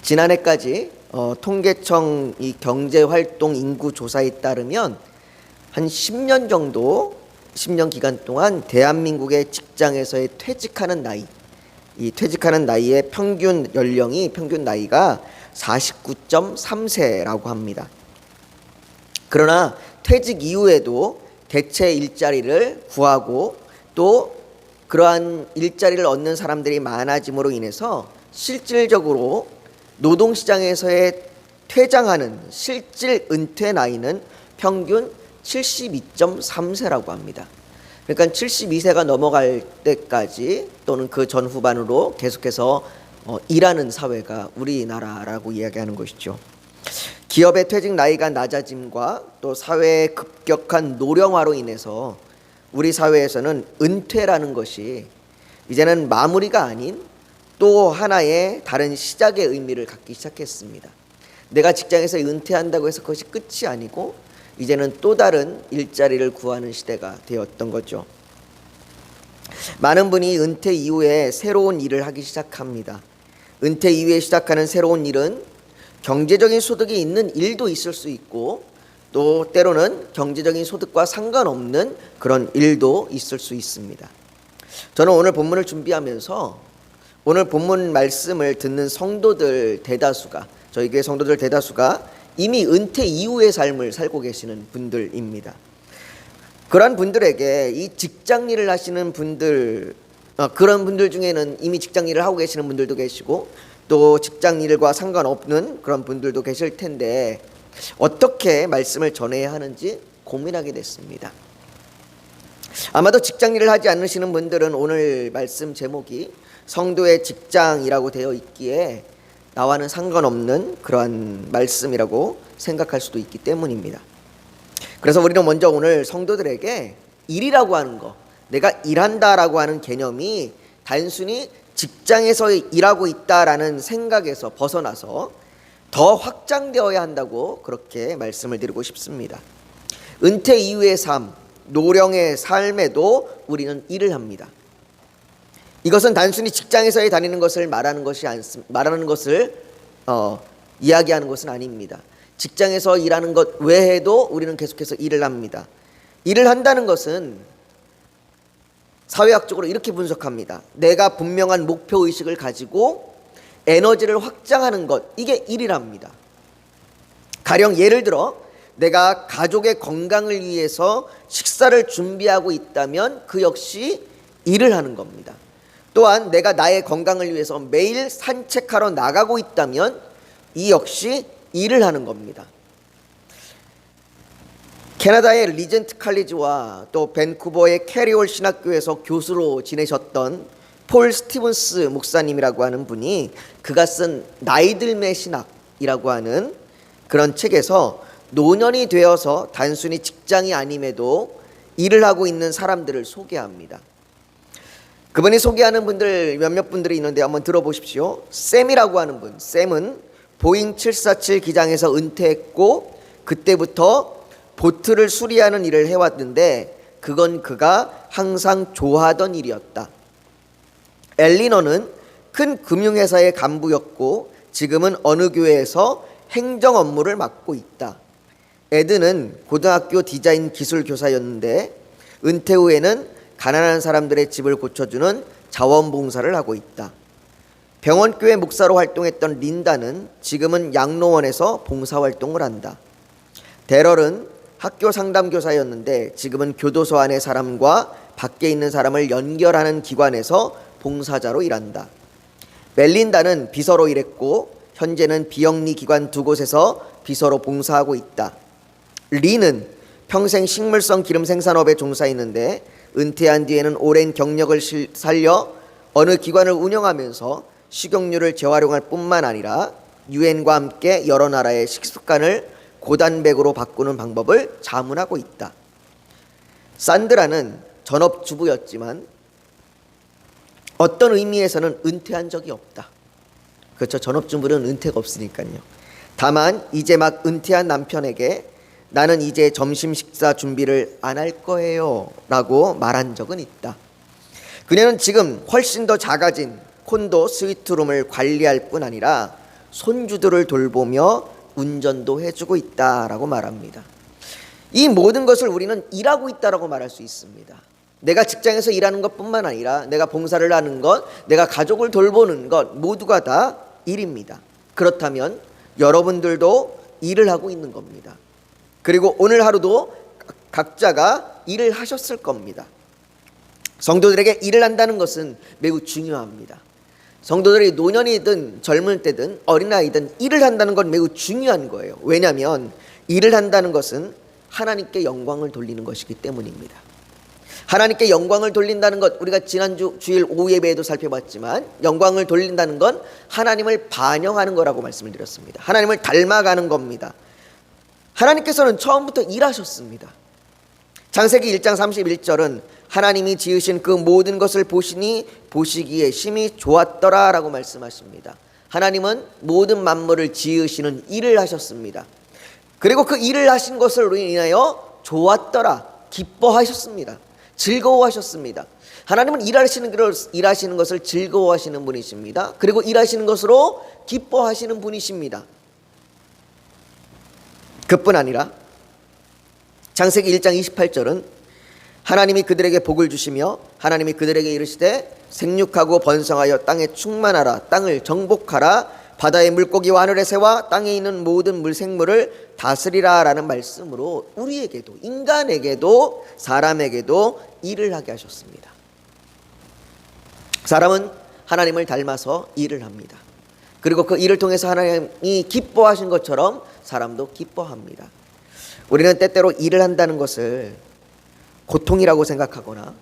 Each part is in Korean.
지난해까지 통계청 이 경제활동 인구 조사에 따르면 한 10년 정도, 10년 기간 동안 대한민국의 직장에서의 퇴직하는 나이, 이 퇴직하는 나이의 평균 나이가 49.3세라고 합니다. 그러나 퇴직 이후에도 대체 일자리를 구하고 또 그러한 일자리를 얻는 사람들이 많아짐으로 인해서 실질적으로 노동시장에서의 퇴장하는 실질 은퇴 나이는 평균 72.3세라고 합니다. 그러니까 72세가 넘어갈 때까지 또는 그 전후반으로 계속해서 일하는 사회가 우리나라라고 이야기하는 것이죠. 기업의 퇴직 나이가 낮아짐과 또 사회의 급격한 노령화로 인해서 우리 사회에서는 은퇴라는 것이 이제는 마무리가 아닌 또 하나의 다른 시작의 의미를 갖기 시작했습니다. 내가 직장에서 은퇴한다고 해서 그것이 끝이 아니고 이제는 또 다른 일자리를 구하는 시대가 되었던 거죠. 많은 분이 은퇴 이후에 새로운 일을 하기 시작합니다. 은퇴 이후에 시작하는 새로운 일은 경제적인 소득이 있는 일도 있을 수 있고 또 때로는 경제적인 소득과 상관없는 그런 일도 있을 수 있습니다. 저는 오늘 본문을 준비하면서 오늘 본문 말씀을 듣는 성도들 대다수가, 저희 교회 성도들 대다수가 이미 은퇴 이후의 삶을 살고 계시는 분들입니다. 그런 분들에게 이 직장 일을 하시는 분들, 그런 분들 중에는 이미 직장 일을 하고 계시는 분들도 계시고 또 직장 일과 상관없는 그런 분들도 계실 텐데 어떻게 말씀을 전해야 하는지 고민하게 됐습니다. 아마도 직장 일을 하지 않으시는 분들은 오늘 말씀 제목이 성도의 직장이라고 되어 있기에 나와는 상관없는 그러한 말씀이라고 생각할 수도 있기 때문입니다. 그래서 우리는 먼저 오늘 성도들에게 일이라고 하는 거, 내가 일한다라고 하는 개념이 단순히 직장에서 일하고 있다라는 생각에서 벗어나서 더 확장되어야 한다고 그렇게 말씀을 드리고 싶습니다. 은퇴 이후의 삶, 노령의 삶에도 우리는 일을 합니다. 이것은 단순히 직장에서의 다니는 것을 말하는 것을 이야기하는 것은 아닙니다. 직장에서 일하는 것 외에도 우리는 계속해서 일을 합니다. 일을 한다는 것은 사회학적으로 이렇게 분석합니다. 내가 분명한 목표의식을 가지고 에너지를 확장하는 것, 이게 일이랍니다. 가령 예를 들어 내가 가족의 건강을 위해서 식사를 준비하고 있다면 그 역시 일을 하는 겁니다. 또한 내가 나의 건강을 위해서 매일 산책하러 나가고 있다면 이 역시 일을 하는 겁니다. 캐나다의 리젠트 칼리지와 또 밴쿠버의 캐리올 신학교에서 교수로 지내셨던 폴 스티븐스 목사님이라고 하는 분이 그가 쓴 나이들매 신학이라고 하는 그런 책에서 노년이 되어서 단순히 직장이 아님에도 일을 하고 있는 사람들을 소개합니다. 그분이 소개하는 분들 몇몇 분들이 있는데 한번 들어보십시오. 샘이라고 하는 분, 샘은 보잉 747 기장에서 은퇴했고 그때부터 보트를 수리하는 일을 해왔는데 그건 그가 항상 좋아하던 일이었다. 엘리너는 큰 금융회사의 간부였고 지금은 어느 교회에서 행정 업무를 맡고 있다. 에드는 고등학교 디자인 기술 교사였는데 은퇴 후에는 가난한 사람들의 집을 고쳐주는 자원봉사를 하고 있다. 병원교회 목사로 활동했던 린다는 지금은 양로원에서 봉사활동을 한다. 데럴은 학교 상담교사였는데 지금은 교도소 안의 사람과 밖에 있는 사람을 연결하는 기관에서 봉사자로 일한다. 멜린다는 비서로 일했고 현재는 비영리 기관 두 곳에서 비서로 봉사하고 있다. 리는 평생 식물성 기름 생산업에 종사했는데 은퇴한 뒤에는 오랜 경력을 살려 어느 기관을 운영하면서 식용유를 재활용할 뿐만 아니라 유엔과 함께 여러 나라의 식습관을 고단백으로 바꾸는 방법을 자문하고 있다. 산드라는 전업주부였지만 어떤 의미에서는 은퇴한 적이 없다. 그렇죠. 전업주부는 은퇴가 없으니까요. 다만 이제 막 은퇴한 남편에게 나는 이제 점심 식사 준비를 안 할 거예요 라고 말한 적은 있다. 그녀는 지금 훨씬 더 작아진 콘도 스위트룸을 관리할 뿐 아니라 손주들을 돌보며 운전도 해주고 있다라고 말합니다. 이 모든 것을 우리는 일하고 있다라고 말할 수 있습니다. 내가 직장에서 일하는 것뿐만 아니라 내가 봉사를 하는 것, 내가 가족을 돌보는 것 모두가 다 일입니다. 그렇다면 여러분들도 일을 하고 있는 겁니다. 그리고 오늘 하루도 각자가 일을 하셨을 겁니다. 성도들에게 일을 한다는 것은 매우 중요합니다. 성도들이 노년이든 젊을 때든 어린아이든 일을 한다는 건 매우 중요한 거예요. 왜냐하면 일을 한다는 것은 하나님께 영광을 돌리는 것이기 때문입니다. 하나님께 영광을 돌린다는 것, 우리가 지난주 주일 오후 예배에도 살펴봤지만 영광을 돌린다는 건 하나님을 반영하는 거라고 말씀을 드렸습니다. 하나님을 닮아가는 겁니다. 하나님께서는 처음부터 일하셨습니다. 창세기 1장 31절은 하나님이 지으신 그 모든 것을 보시니 보시기에 심히 좋았더라 라고 말씀하십니다. 하나님은 모든 만물을 지으시는 일을 하셨습니다. 그리고 그 일을 하신 것을 인하여 좋았더라, 기뻐하셨습니다. 즐거워하셨습니다. 하나님은 일하시는 것을 즐거워하시는 분이십니다. 그리고 일하시는 것으로 기뻐하시는 분이십니다. 그뿐 아니라 창세기 1장 28절은 하나님이 그들에게 복을 주시며 하나님이 그들에게 이르시되 생육하고 번성하여 땅에 충만하라, 땅을 정복하라, 바다의 물고기와 하늘의 새와 땅에 있는 모든 물생물을 다스리라 라는 말씀으로 우리에게도, 인간에게도 사람에게도 일을 하게 하셨습니다. 사람은 하나님을 닮아서 일을 합니다. 그리고 그 일을 통해서 하나님이 기뻐하신 것처럼 사람도 기뻐합니다. 우리는 때때로 일을 한다는 것을 고통이라고 생각하거나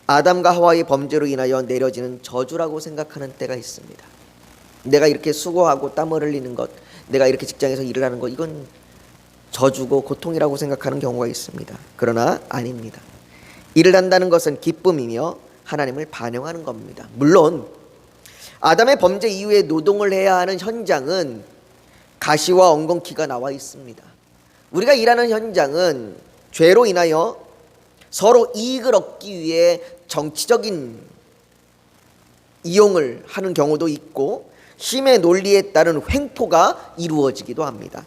아담과 하와의 범죄로 인하여 내려지는 저주라고 생각하는 때가 있습니다. 내가 이렇게 수고하고 땀을 흘리는 것, 내가 이렇게 직장에서 일을 하는 것, 이건 저주고 고통이라고 생각하는 경우가 있습니다. 그러나 아닙니다. 일을 한다는 것은 기쁨이며 하나님을 반영하는 겁니다. 물론 아담의 범죄 이후에 노동을 해야 하는 현장은 가시와 엉겅퀴가 나와 있습니다. 우리가 일하는 현장은 죄로 인하여 서로 이익을 얻기 위해 정치적인 이용을 하는 경우도 있고 힘의 논리에 따른 횡포가 이루어지기도 합니다.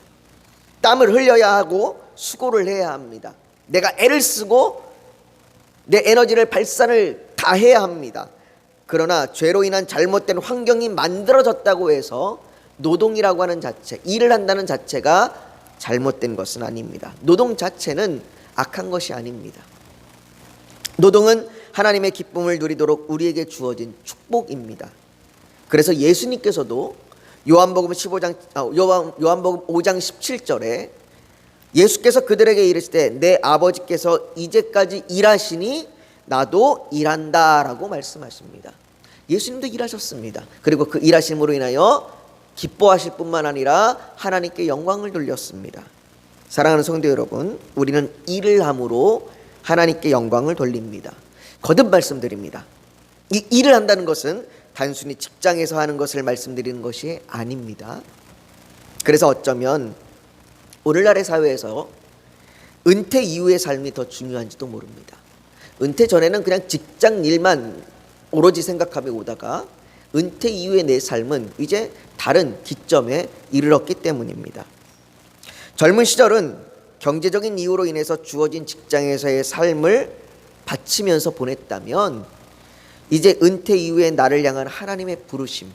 땀을 흘려야 하고 수고를 해야 합니다. 내가 애를 쓰고 내 에너지를 발산을 다 해야 합니다. 그러나 죄로 인한 잘못된 환경이 만들어졌다고 해서 노동이라고 하는 자체, 일을 한다는 자체가 잘못된 것은 아닙니다. 노동 자체는 악한 것이 아닙니다. 노동은 하나님의 기쁨을 누리도록 우리에게 주어진 축복입니다. 그래서 예수님께서도 요한복음 5장 17절에 예수께서 그들에게 이르시되 내 아버지께서 이제까지 일하시니 나도 일한다 라고 말씀하십니다. 예수님도 일하셨습니다. 그리고 그 일하심으로 인하여 기뻐하실 뿐만 아니라 하나님께 영광을 돌렸습니다. 사랑하는 성도 여러분, 우리는 일을 함으로 하나님께 영광을 돌립니다. 거듭 말씀드립니다. 이 일을 한다는 것은 단순히 직장에서 하는 것을 말씀드리는 것이 아닙니다. 그래서 어쩌면 오늘날의 사회에서 은퇴 이후의 삶이 더 중요한지도 모릅니다. 은퇴 전에는 그냥 직장 일만 오로지 생각하며 오다가 은퇴 이후의 내 삶은 이제 다른 기점에 이르렀기 때문입니다. 젊은 시절은 경제적인 이유로 인해서 주어진 직장에서의 삶을 바치면서 보냈다면 이제 은퇴 이후에 나를 향한 하나님의 부르심,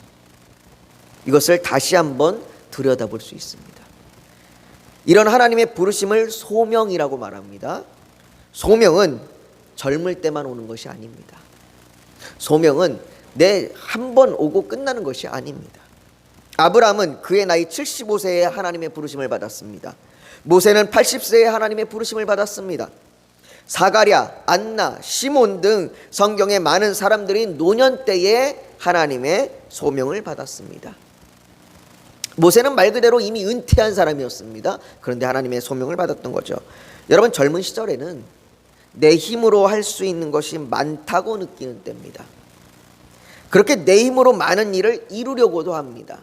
이것을 다시 한번 들여다볼 수 있습니다. 이런 하나님의 부르심을 소명이라고 말합니다. 소명은 젊을 때만 오는 것이 아닙니다. 소명은 내 한 번 오고 끝나는 것이 아닙니다. 아브라함은 그의 나이 75세에 하나님의 부르심을 받았습니다. 모세는 80세에 하나님의 부르심을 받았습니다. 사가랴, 안나, 시몬 등 성경의 많은 사람들이 노년 때에 하나님의 소명을 받았습니다. 모세는 말 그대로 이미 은퇴한 사람이었습니다. 그런데 하나님의 소명을 받았던 거죠. 여러분, 젊은 시절에는 내 힘으로 할 수 있는 것이 많다고 느끼는 때입니다. 그렇게 내 힘으로 많은 일을 이루려고도 합니다.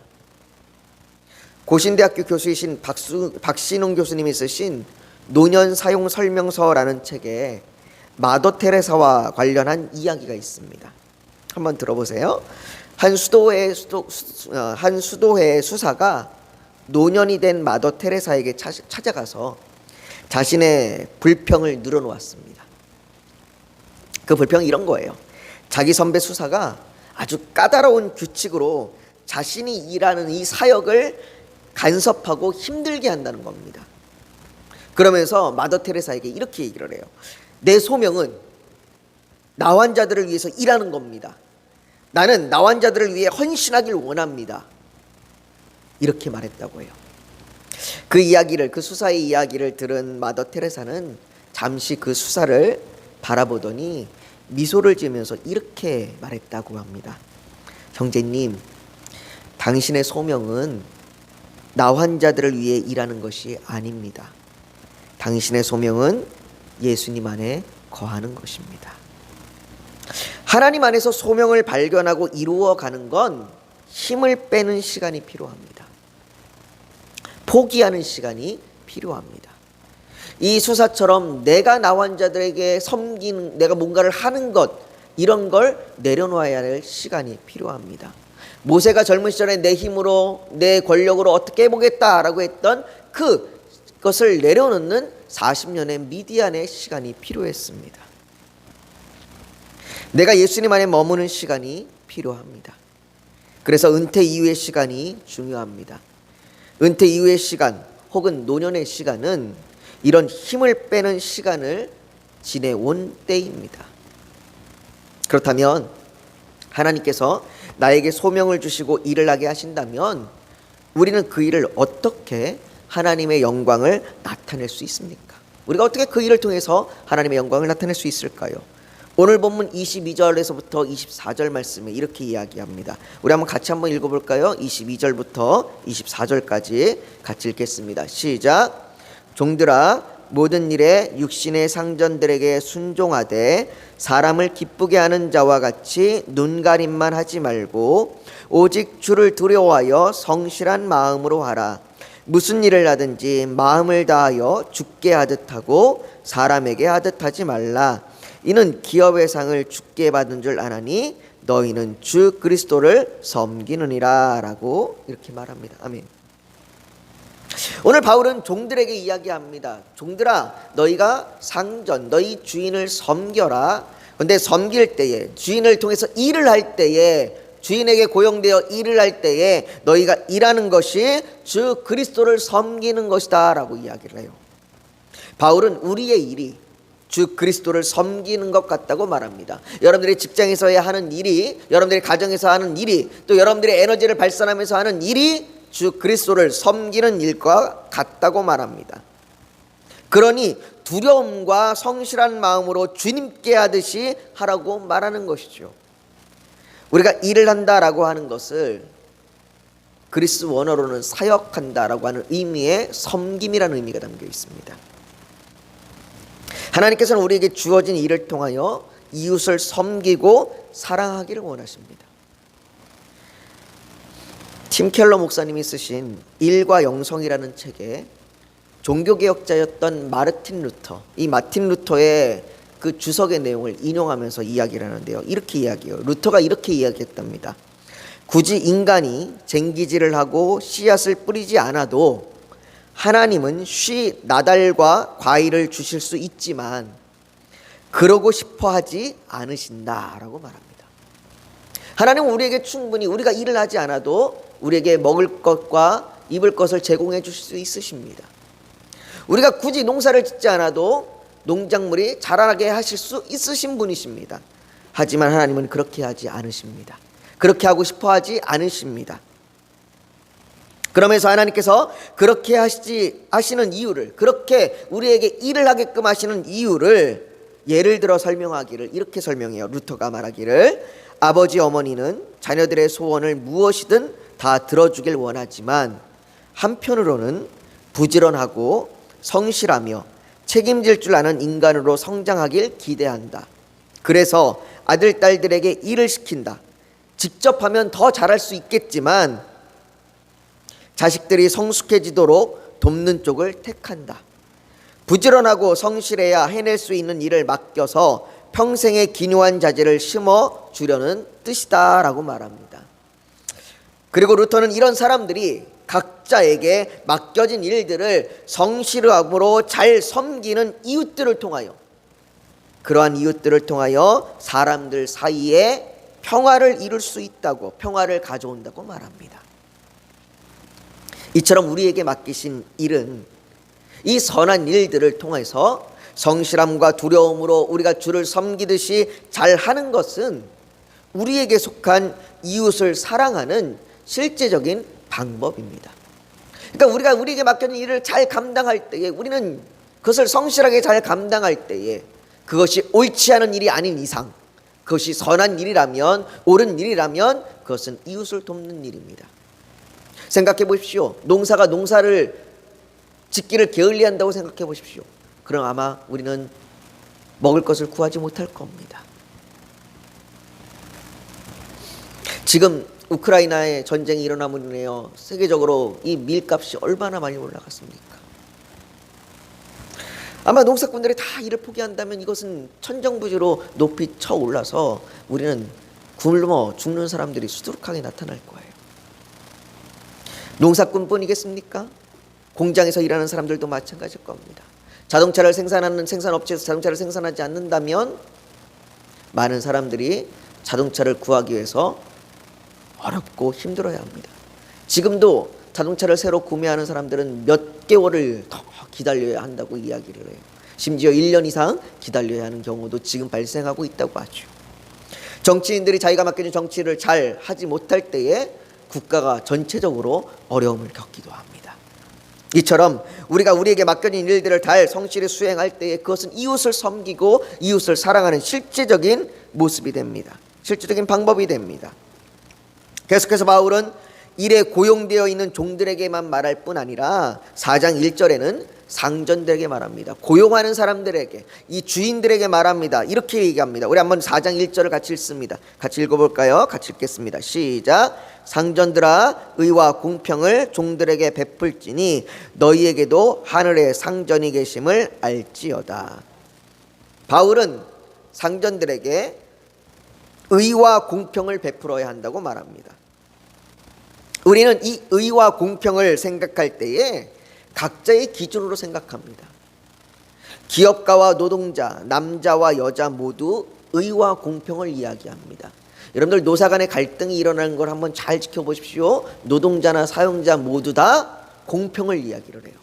고신대학교 교수이신 박신웅 교수님이 쓰신 노년 사용 설명서라는 책에 마더 테레사와 관련한 이야기가 있습니다. 한번 들어보세요. 한 수도회 수사가 노년이 된 마더 테레사에게 찾아가서 자신의 불평을 늘어놓았습니다. 그 불평이 이런 거예요. 자기 선배 수사가 아주 까다로운 규칙으로 자신이 일하는 이 사역을 간섭하고 힘들게 한다는 겁니다. 그러면서 마더 테레사에게 이렇게 얘기를 해요. 내 소명은 나환자들을 위해서 일하는 겁니다. 나는 나환자들을 위해 헌신하길 원합니다. 이렇게 말했다고 해요. 그 수사의 이야기를 들은 마더 테레사는 잠시 그 수사를 바라보더니 미소를 지으면서 이렇게 말했다고 합니다. 형제님, 당신의 소명은 나환자들을 위해 일하는 것이 아닙니다. 당신의 소명은 예수님 안에 거하는 것입니다. 하나님 안에서 소명을 발견하고 이루어가는 건 힘을 빼는 시간이 필요합니다. 포기하는 시간이 필요합니다. 이 수사처럼 내가 나환자들에게 섬기는, 내가 뭔가를 하는 것, 이런 걸 내려놓아야 할 시간이 필요합니다. 모세가 젊은 시절에 내 힘으로 내 권력으로 어떻게 해보겠다라고 했던 그것을 내려놓는 40년의 미디안의 시간이 필요했습니다. 내가 예수님 안에 머무는 시간이 필요합니다. 그래서 은퇴 이후의 시간이 중요합니다. 은퇴 이후의 시간 혹은 노년의 시간은 이런 힘을 빼는 시간을 지내온 때입니다. 그렇다면 하나님께서 나에게 소명을 주시고 일을 하게 하신다면 우리는 그 일을 어떻게 하나님의 영광을 나타낼 수 있습니까? 우리가 어떻게 그 일을 통해서 하나님의 영광을 나타낼 수 있을까요? 오늘 본문 22절에서부터 24절 말씀에 이렇게 이야기합니다. 우리 같이 한번 읽어볼까요? 22절부터 24절까지 같이 읽겠습니다. 시작. 종들아, 모든 일에 육신의 상전들에게 순종하되 사람을 기쁘게 하는 자와 같이 눈가림만 하지 말고 오직 주를 두려워하여 성실한 마음으로 하라. 무슨 일을 하든지 마음을 다하여 주께 하듯 하고 사람에게 하듯 하지 말라. 이는 기업의 상을 주께 받은 줄 아나니 너희는 주 그리스도를 섬기느니라 라고 이렇게 말합니다. 아멘. 오늘 바울은 종들에게 이야기합니다. 종들아, 너희가 상전, 너희 주인을 섬겨라. 그런데 섬길 때에, 주인을 통해서 일을 할 때에, 주인에게 고용되어 일을 할 때에 너희가 일하는 것이 주 그리스도를 섬기는 것이다 라고 이야기를 해요. 바울은 우리의 일이 주 그리스도를 섬기는 것 같다고 말합니다. 여러분들이 직장에서 하는 일이, 여러분들이 가정에서 하는 일이, 또 여러분들의 에너지를 발산하면서 하는 일이 주 그리스도를 섬기는 일과 같다고 말합니다. 그러니 두려움과 성실한 마음으로 주님께 하듯이 하라고 말하는 것이죠. 우리가 일을 한다라고 하는 것을 그리스 원어로는 사역한다라고 하는 의미의 섬김이라는 의미가 담겨 있습니다. 하나님께서는 우리에게 주어진 일을 통하여 이웃을 섬기고 사랑하기를 원하십니다. 팀 켈러 목사님이 쓰신 일과 영성이라는 책에 종교개혁자였던 마르틴 루터, 이 마틴 루터의 그 주석의 내용을 인용하면서 이야기를 하는데요. 이렇게 이야기해요. 루터가 이렇게 이야기했답니다. 굳이 인간이 쟁기질을 하고 씨앗을 뿌리지 않아도 하나님은 쉬 나달과 과일을 주실 수 있지만 그러고 싶어 하지 않으신다라고 말합니다. 하나님은 우리에게 충분히 우리가 일을 하지 않아도 우리에게 먹을 것과 입을 것을 제공해 주실 수 있으십니다. 우리가 굳이 농사를 짓지 않아도 농작물이 자라게 하실 수 있으신 분이십니다. 하지만 하나님은 그렇게 하지 않으십니다. 그렇게 하고 싶어 하지 않으십니다. 그러면서 하나님께서 그렇게 하시는 이유를, 그렇게 우리에게 일을 하게끔 하시는 이유를 예를 들어 설명하기를 이렇게 설명해요. 루터가 말하기를 아버지 어머니는 자녀들의 소원을 무엇이든 다 들어주길 원하지만 한편으로는 부지런하고 성실하며 책임질 줄 아는 인간으로 성장하길 기대한다. 그래서 아들, 딸들에게 일을 시킨다. 직접 하면 더 잘할 수 있겠지만 자식들이 성숙해지도록 돕는 쪽을 택한다. 부지런하고 성실해야 해낼 수 있는 일을 맡겨서 평생의 기묘한 자질을 심어 주려는 뜻이다 라고 말합니다. 그리고 루터는 이런 사람들이 각자에게 맡겨진 일들을 성실함으로 잘 섬기는 이웃들을 통하여, 그러한 이웃들을 통하여 사람들 사이에 평화를 이룰 수 있다고, 평화를 가져온다고 말합니다. 이처럼 우리에게 맡기신 일은 이 선한 일들을 통해서 성실함과 두려움으로 우리가 주를 섬기듯이 잘하는 것은 우리에게 속한 이웃을 사랑하는 실제적인 방법입니다. 그러니까 우리에게 맡겨진 일을 잘 감당할 때에, 우리는 그것을 성실하게 잘 감당할 때에 그것이 옳지 않은 일이 아닌 이상, 그것이 선한 일이라면, 옳은 일이라면 그것은 이웃을 돕는 일입니다. 생각해 보십시오. 농사가 농사를 짓기를 게을리한다고 생각해 보십시오. 그럼 아마 우리는 먹을 것을 구하지 못할 겁니다. 지금 우크라이나에 전쟁이 일어남으로 인하여 세계적으로 이 밀값이 얼마나 많이 올라갔습니까? 아마 농사꾼들이 다 일을 포기한다면 이것은 천정부지로 높이 쳐올라서 우리는 굶어 죽는 사람들이 수두룩하게 나타날 거예요. 농사꾼뿐이겠습니까? 공장에서 일하는 사람들도 마찬가지일 겁니다. 자동차를 생산하는 생산업체에서 자동차를 생산하지 않는다면 많은 사람들이 자동차를 구하기 위해서 어렵고 힘들어야 합니다. 지금도 자동차를 새로 구매하는 사람들은 몇 개월을 더 기다려야 한다고 이야기를 해요. 심지어 1년 이상 기다려야 하는 경우도 지금 발생하고 있다고 하죠. 정치인들이 자기가 맡겨진 정치를 잘 하지 못할 때에 국가가 전체적으로 어려움을 겪기도 합니다. 이처럼 우리가 우리에게 맡겨진 일들을 잘 성실히 수행할 때에 그것은 이웃을 섬기고 이웃을 사랑하는 실제적인 모습이 됩니다. 실제적인 방법이 됩니다. 계속해서 바울은 일에 고용되어 있는 종들에게만 말할 뿐 아니라 4장 1절에는 상전들에게 말합니다. 고용하는 사람들에게, 이 주인들에게 말합니다. 이렇게 얘기합니다. 우리 한번 4장 1절을 같이 읽습니다. 같이 읽어볼까요? 같이 읽겠습니다. 시작. 상전들아, 의와 공평을 종들에게 베풀지니 너희에게도 하늘에 상전이 계심을 알지어다. 바울은 상전들에게 의와 공평을 베풀어야 한다고 말합니다. 우리는 이 의와 공평을 생각할 때에 각자의 기준으로 생각합니다. 기업가와 노동자, 남자와 여자 모두 의와 공평을 이야기합니다. 여러분들 노사 간의 갈등이 일어나는 걸 한번 잘 지켜보십시오. 노동자나 사용자 모두 다 공평을 이야기를 해요.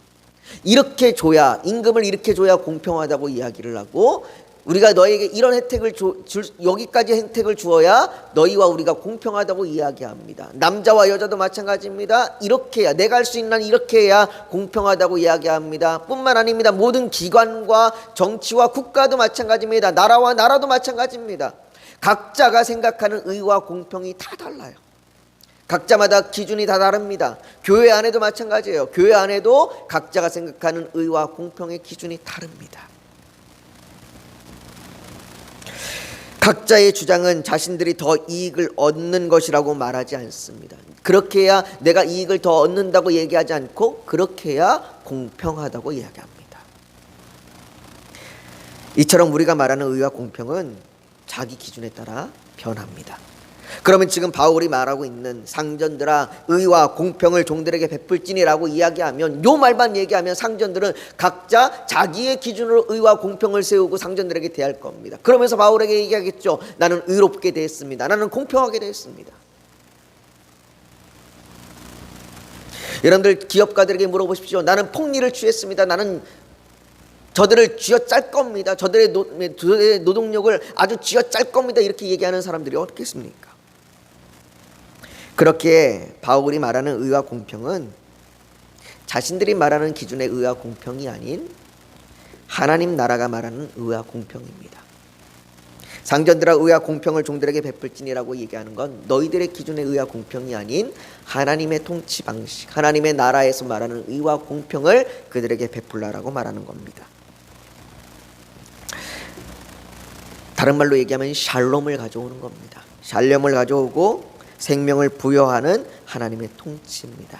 이렇게 줘야, 임금을 이렇게 줘야 공평하다고 이야기를 하고, 우리가 너에게 이런 혜택을 여기까지 혜택을 주어야 너희와 우리가 공평하다고 이야기합니다. 남자와 여자도 마찬가지입니다. 이렇게 해야, 내가 할 수 있는 한 이렇게 해야 공평하다고 이야기합니다. 뿐만 아닙니다. 모든 기관과 정치와 국가도 마찬가지입니다. 나라와 나라도 마찬가지입니다. 각자가 생각하는 의와 공평이 다 달라요. 각자마다 기준이 다 다릅니다. 교회 안에도 마찬가지예요. 교회 안에도 각자가 생각하는 의와 공평의 기준이 다릅니다. 각자의 주장은 자신들이 더 이익을 얻는 것이라고 말하지 않습니다. 그렇게 해야 내가 이익을 더 얻는다고 얘기하지 않고 그렇게 해야 공평하다고 이야기합니다. 이처럼 우리가 말하는 의와 공평은 자기 기준에 따라 변합니다. 그러면 지금 바울이 말하고 있는 상전들아 의와 공평을 종들에게 베풀지니라고 이야기하면, 요 말만 얘기하면 상전들은 각자 자기의 기준으로 의와 공평을 세우고 상전들에게 대할 겁니다. 그러면서 바울에게 얘기하겠죠. 나는 의롭게 대했습니다. 나는 공평하게 대했습니다. 여러분들 기업가들에게 물어보십시오. 나는 폭리를 취했습니다. 나는 저들을 쥐어짤 겁니다. 저들의 노동력을 아주 쥐어짤 겁니다. 이렇게 얘기하는 사람들이 어떻겠습니까? 그렇게 바울이 말하는 의와 공평은 자신들이 말하는 기준의 의와 공평이 아닌 하나님 나라가 말하는 의와 공평입니다. 상전들아 의와 공평을 종들에게 베풀지니라고 얘기하는 건 너희들의 기준의 의와 공평이 아닌 하나님의 통치 방식, 하나님의 나라에서 말하는 의와 공평을 그들에게 베풀라라고 말하는 겁니다. 다른 말로 얘기하면 샬롬을 가져오는 겁니다. 샬롬을 가져오고 생명을 부여하는 하나님의 통치입니다.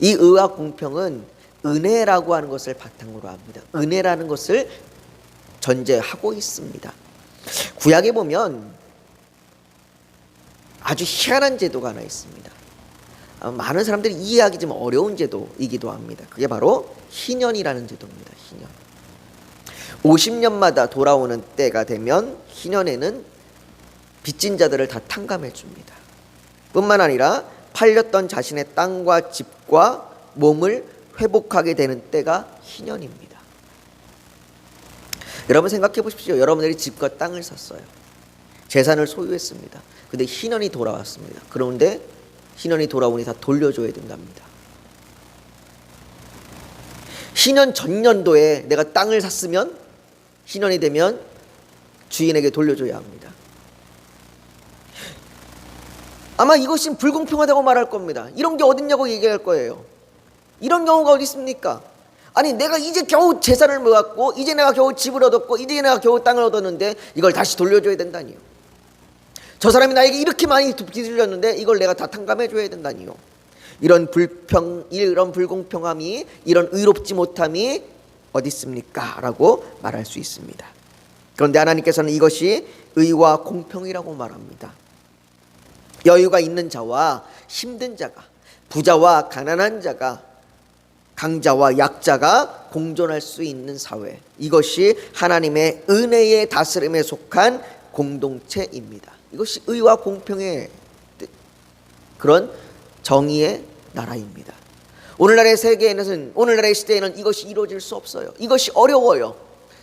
이 의와 공평은 은혜라고 하는 것을 바탕으로 합니다. 은혜라는 것을 전제하고 있습니다. 구약에 보면 아주 희한한 제도가 하나 있습니다. 많은 사람들이 이해하기 좀 어려운 제도이기도 합니다. 그게 바로 희년이라는 제도입니다. 희년. 50년마다 돌아오는 때가 되면 희년에는 빚진 자들을 다 탕감해 줍니다. 뿐만 아니라 팔렸던 자신의 땅과 집과 몸을 회복하게 되는 때가 희년입니다. 여러분 생각해 보십시오. 여러분들이 집과 땅을 샀어요. 재산을 소유했습니다. 근데 희년이 돌아왔습니다. 그런데 희년이 돌아오니 다 돌려줘야 된답니다. 희년 전년도에 내가 땅을 샀으면 희년이 되면 주인에게 돌려줘야 합니다. 아마 이것이 불공평하다고 말할 겁니다. 이런 게 어딨냐고 얘기할 거예요. 이런 경우가 어디 있습니까? 아니 내가 이제 겨우 재산을 모았고 이제 내가 겨우 집을 얻었고 이제 내가 겨우 땅을 얻었는데 이걸 다시 돌려줘야 된다니요. 저 사람이 나에게 이렇게 많이 빚을 졌는데 이걸 내가 다 탕감해 줘야 된다니요. 이런 불공평함이, 이런 의롭지 못함이 어디 있습니까? 라고 말할 수 있습니다. 그런데 하나님께서는 이것이 의와 공평이라고 말합니다. 여유가 있는 자와 힘든 자가, 부자와 가난한 자가, 강자와 약자가 공존할 수 있는 사회, 이것이 하나님의 은혜의 다스림에 속한 공동체입니다. 이것이 의와 공평의 그런 정의의 나라입니다. 오늘날의 세계에는, 오늘날의 시대에는 이것이 이루어질 수 없어요. 이것이 어려워요.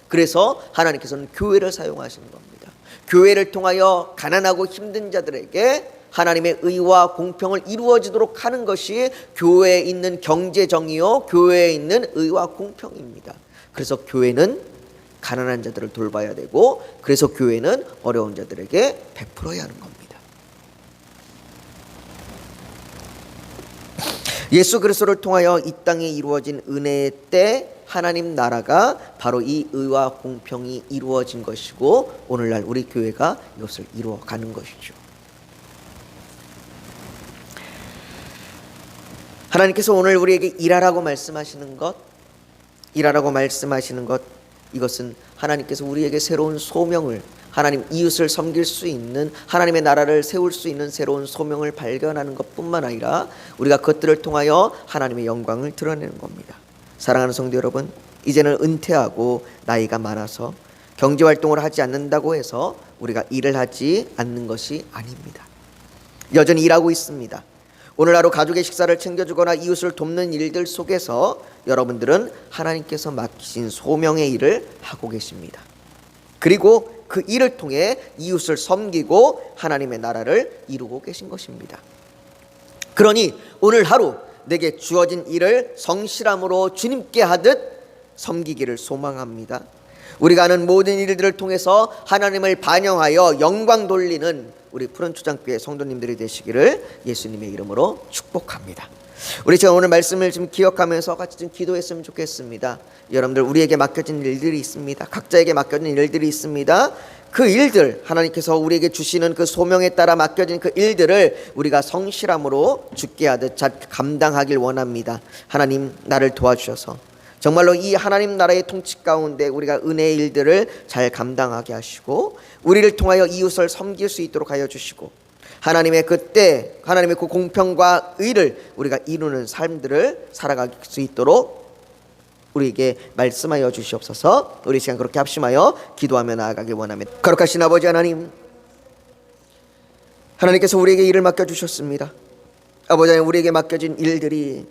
그래서 하나님께서는 교회를 사용하시는 겁니다. 교회를 통하여 가난하고 힘든 자들에게 하나님의 의와 공평을 이루어지도록 하는 것이 교회에 있는 경제 정의요, 교회에 있는 의와 공평입니다. 그래서 교회는 가난한 자들을 돌봐야 되고, 그래서 교회는 어려운 자들에게 베풀어야 하는 겁니다. 예수 그리스도를 통하여 이 땅에 이루어진 은혜의 때 하나님 나라가 바로 이 의와 공평이 이루어진 것이고, 오늘날 우리 교회가 이것을 이루어가는 것이죠. 하나님께서 오늘 우리에게 일하라고 말씀하시는 것, 이것은 하나님께서 우리에게 새로운 소명을, 하나님 이웃을 섬길 수 있는, 하나님의 나라를 세울 수 있는 새로운 소명을 발견하는 것뿐만 아니라 우리가 그것들을 통하여 하나님의 영광을 드러내는 겁니다. 사랑하는 성도 여러분, 이제는 은퇴하고 나이가 많아서 경제활동을 하지 않는다고 해서 우리가 일을 하지 않는 것이 아닙니다. 여전히 일하고 있습니다. 오늘 하루 가족의 식사를 챙겨주거나 이웃을 돕는 일들 속에서 여러분들은 하나님께서 맡기신 소명의 일을 하고 계십니다. 그리고 그 일을 통해 이웃을 섬기고 하나님의 나라를 이루고 계신 것입니다. 그러니 오늘 하루 내게 주어진 일을 성실함으로 주님께 하듯 섬기기를 소망합니다. 우리가 하는 모든 일들을 통해서 하나님을 반영하여 영광 돌리는 우리 푸른 초장교회 성도님들이 되시기를 예수님의 이름으로 축복합니다. 우리 제가 오늘 말씀을 좀 기억하면서 같이 좀 기도했으면 좋겠습니다. 여러분들, 우리에게 맡겨진 일들이 있습니다. 각자에게 맡겨진 일들이 있습니다. 그 일들, 하나님께서 우리에게 주시는 그 소명에 따라 맡겨진 그 일들을 우리가 성실함으로 주께 하듯 잘 감당하길 원합니다. 하나님, 나를 도와주셔서 정말로 이 하나님 나라의 통치 가운데 우리가 은혜의 일들을 잘 감당하게 하시고, 우리를 통하여 이웃을 섬길 수 있도록 하여 주시고, 하나님의 그때 하나님의 그 공평과 의를 우리가 이루는 삶들을 살아갈 수 있도록 우리에게 말씀하여 주시옵소서. 우리 시간 그렇게 합심하여 기도하며 나아가길 원합니다. 거룩하신 아버지 하나님, 하나님께서 우리에게 일을 맡겨주셨습니다. 아버지 하나님, 우리에게 맡겨진 일들이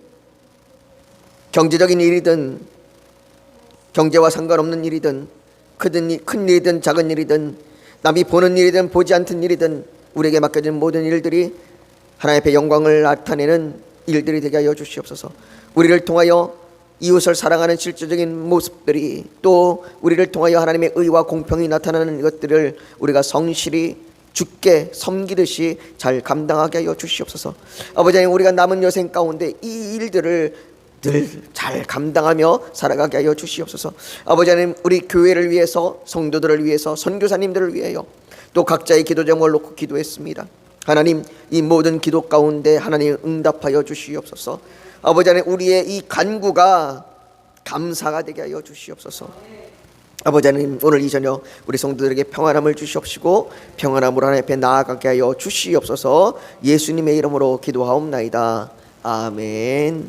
경제적인 일이든 경제와 상관없는 일이든 큰 일이든 작은 일이든 남이 보는 일이든 보지 않는 일이든 우리에게 맡겨진 모든 일들이 하나님 앞에 영광을 나타내는 일들이 되게 하여 주시옵소서. 우리를 통하여 이웃을 사랑하는 실제적인 모습들이, 또 우리를 통하여 하나님의 의와 공평이 나타나는 것들을 우리가 성실히 주께 섬기듯이 잘 감당하게 하여 주시옵소서. 아버지 하나님, 우리가 남은 여생 가운데 이 일들을 늘 잘 감당하며 살아가게 하여 주시옵소서. 아버지 하나님, 우리 교회를 위해서, 성도들을 위해서, 선교사님들을 위하여, 또 각자의 기도 제목을 놓고 기도했습니다. 하나님, 이 모든 기도 가운데 하나님 응답하여 주시옵소서. 아버지 하나님, 우리의 이 간구가 감사가 되게 하여 주시옵소서. 아버지 하나님, 오늘 이 저녁 우리 성도들에게 평안함을 주시옵시고 평안함으로 하나님 앞에 나아가게 하여 주시옵소서. 예수님의 이름으로 기도하옵나이다. 아멘.